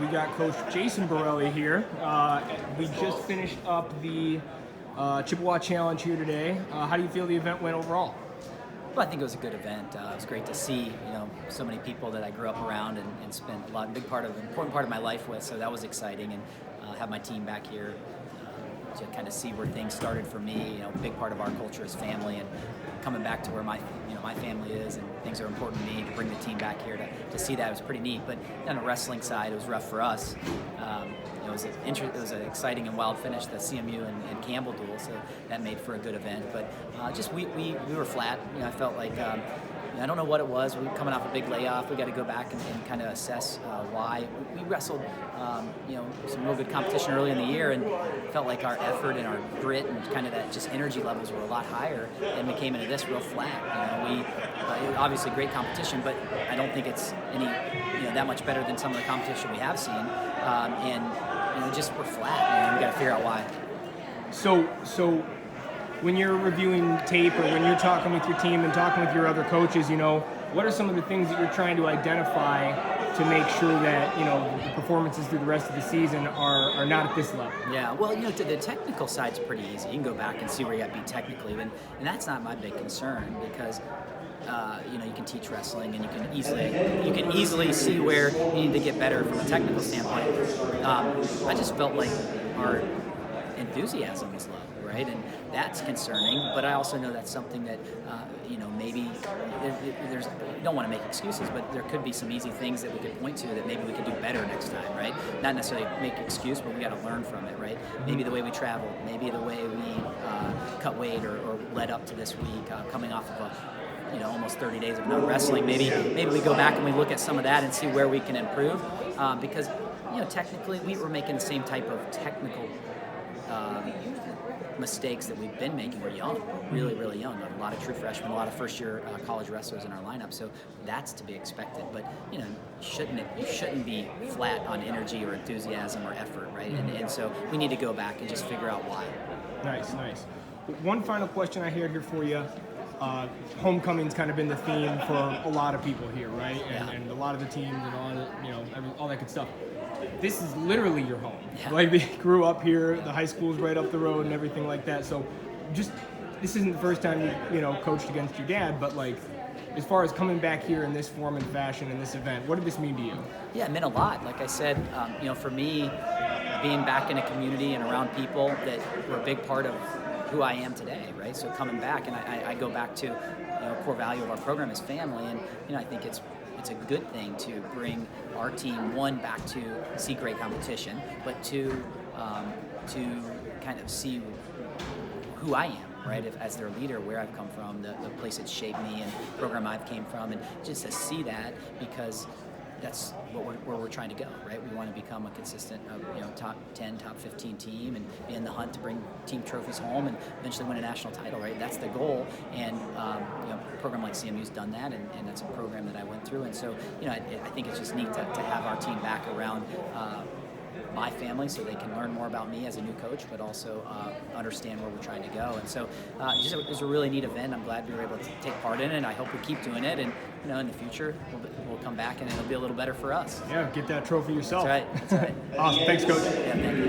We got Coach Jason Borelli here. We just finished up the Chippewa Challenge here today. How do you feel the event went overall? Well, I think it was a good event. It was great to see, so many people that I grew up around and spent a important part of my life with. So that was exciting, and have my team back here to kind of see where things started for me. A big part of our culture is family, and coming back to where my family is and things are important to me. To bring the team back here to see that was pretty neat. But on the wrestling side, it was rough for us. It was an exciting and wild finish, the CMU and Campbell duel, so that made for a good event. But we were flat. I felt like I don't know what it was. We were coming off a big layoff. We got to go back and kind of assess why. We wrestled some real good competition early in the year, and felt like our effort and our grit and kind of that just energy levels were a lot higher, and we came into this real flat. We obviously great competition, but I don't think it's any that much better than some of the competition we have seen, and just we're flat. We got to figure out why. So when you're reviewing tape or when you're talking with your team and talking with your other coaches, what are some of the things that you're trying to identify to make sure that the performances through the rest of the season are not at this level? Yeah, well, the technical side's pretty easy. You can go back and see where you got beat technically, and that's not my big concern, because you can teach wrestling, and you can easily see where you need to get better from a technical standpoint. I just felt like our enthusiasm was low, right? And that's concerning, but I also know that's something that maybe there's, you don't want to make excuses, but there could be some easy things that we could point to that maybe we could do better next time, right? Not necessarily make excuse, but we got to learn from it, right? Maybe the way we traveled, maybe the way we cut weight or led up to this week, coming off of almost 30 days of not wrestling. Maybe we go back and we look at some of that and see where we can improve, because technically we were making the same type of technical mistakes that we've been making. We're young, really, really young. A lot of true freshmen, a lot of first-year college wrestlers in our lineup, so that's to be expected. But you shouldn't be flat on energy or enthusiasm or effort, right? And so we need to go back and just figure out why. Nice. One final question I had here for you. Homecoming's kind of been the theme for a lot of people here, right? And a lot of the teams and all that good stuff. This is literally your home. Yeah. Like, they grew up here, the high school's right up the road and everything like that. So this isn't the first time you coached against your dad, but like, as far as coming back here in this form and fashion in this event, what did this mean to you? Yeah, it meant a lot. Like I said, for me, being back in a community and around people that were a big part of who I am today, right? So coming back, and I go back to core value of our program is family, and I think it's a good thing to bring our team, one, back to see great competition, but two, to kind of see who I am, right? As their leader, where I've come from, the place that shaped me, and the program I've came from, and just to see that, because that's where we're trying to go, right? We want to become a consistent, top 10, top 15 team, and be in the hunt to bring team trophies home and eventually win a national title, right? That's the goal, and a program like CMU's done that, and that's a program that I went through, and so I think it's just neat to have our team back around my family, so they can learn more about me as a new coach, but also understand where we're trying to go. And so it was a really neat event. I'm glad we were able to take part in it, and I hope we keep doing it. And in the future, we'll come back and it'll be a little better for us. Yeah, get that trophy yourself. That's right. Awesome. Thanks, Coach. Yeah, thank you.